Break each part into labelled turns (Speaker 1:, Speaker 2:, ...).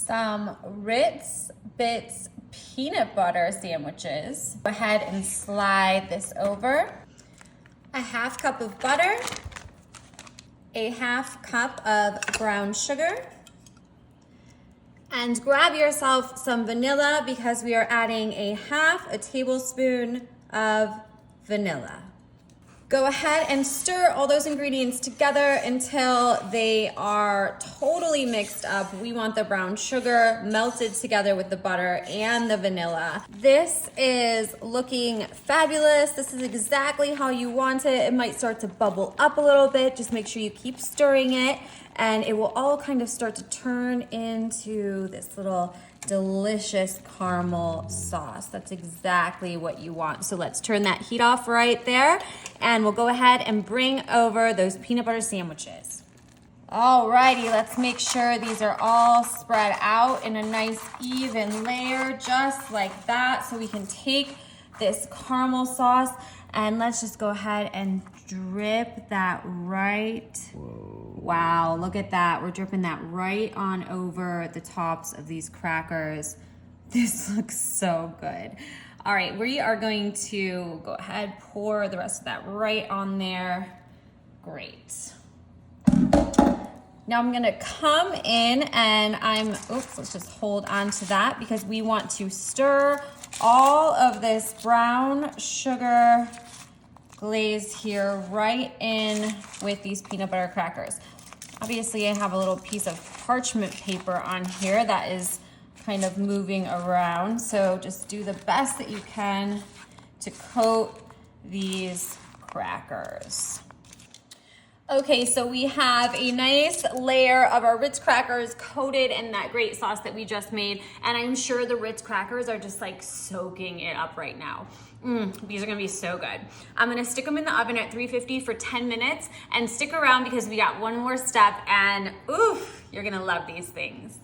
Speaker 1: some Ritz Bits peanut butter sandwiches. Go ahead and slide this over. A half cup of butter, a half cup of brown sugar, and grab yourself some vanilla because we are adding a half a tablespoon of vanilla. Go ahead and stir all those ingredients together until they are totally mixed up. We want the brown sugar melted together with the butter and the vanilla. This is looking fabulous. This is exactly how you want it. It might start to bubble up a little bit. Just make sure you keep stirring it, and it will all kind of start to turn into this little delicious caramel sauce. That's exactly what you want. So let's turn that heat off right there, and we'll go ahead and bring over those peanut butter sandwiches. Alrighty, let's make sure these are all spread out in a nice even layer, just like that, so we can take this caramel sauce and let's just go ahead and drip that right. Whoa. Wow, look at that. We're dripping that right on over the tops of these crackers. This looks so good. All right, we are going to go ahead, pour the rest of that right on there. Great. Now I'm gonna come in and let's just hold on to that because we want to stir all of this brown sugar glaze here right in with these peanut butter crackers. Obviously, I have a little piece of parchment paper on here that is kind of moving around, so just do the best that you can to coat these crackers. Okay, so we have a nice layer of our Ritz crackers coated in that great sauce that we just made, and I'm sure the Ritz crackers are just like soaking it up right now. These are gonna be so good. I'm gonna stick them in the oven at 350 for 10 minutes and stick around because we got one more step, and oof, you're gonna love these things.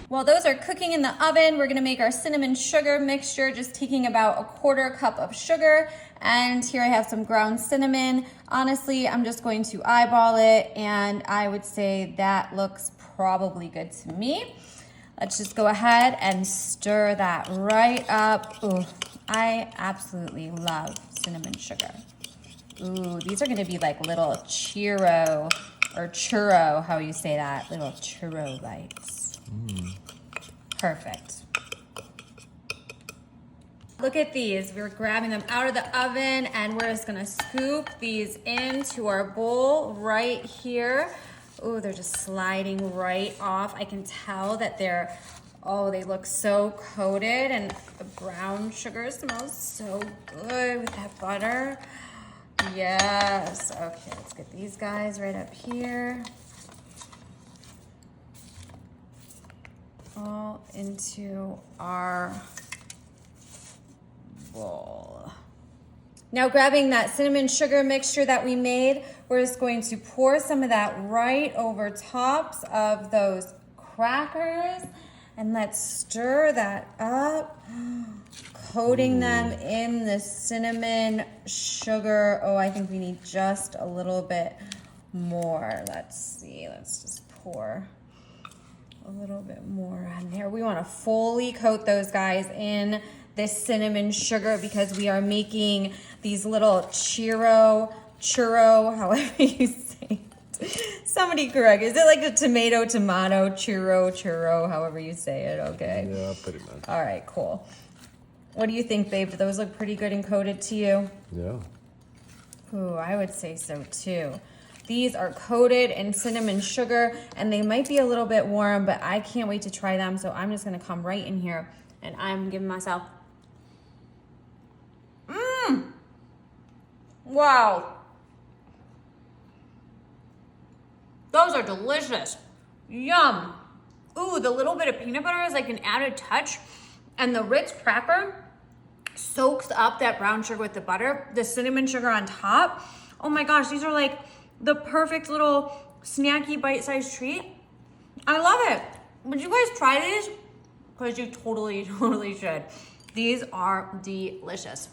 Speaker 1: While those are cooking in the oven, we're gonna make our cinnamon sugar mixture, just taking about a 1/4 cup of sugar. And here I have some ground cinnamon. Honestly, I'm just going to eyeball it, and I would say that looks probably good to me. Let's just go ahead and stir that right up. Ooh, I absolutely love cinnamon sugar. Ooh, these are gonna be like little churro, or churro, how you say that, little churro bites. Perfect. Look at these. We're grabbing them out of the oven and we're just gonna scoop these into our bowl right here. Oh, they're just sliding right off. I can tell that they look so coated, and the brown sugar smells so good with that butter. Yes, okay, let's get these guys right up here. All into our bowl. Now, grabbing that cinnamon sugar mixture that we made, we're just going to pour some of that right over tops of those crackers, and let's stir that up, coating them in the cinnamon sugar. Oh, I think we need just a little bit more. Let's see, let's just pour a little bit more on there. We want to fully coat those guys in this cinnamon sugar because we are making these little churro, however you say it. Somebody correct. Is it like a tomato, churro, however you say it, okay?
Speaker 2: Yeah, pretty much.
Speaker 1: All right, cool. What do you think, babe? Do those look pretty good and coated to you?
Speaker 2: Yeah.
Speaker 1: Ooh, I would say so too. These are coated in cinnamon sugar, and they might be a little bit warm, but I can't wait to try them, so I'm just gonna come right in here, and I'm giving myself... Wow. Those are delicious. Yum. Ooh, the little bit of peanut butter is like an added touch, and the Ritz cracker soaks up that brown sugar with the butter, the cinnamon sugar on top. Oh my gosh, these are like the perfect little snacky bite-sized treat. I love it. Would you guys try these? Because you totally should. These are delicious.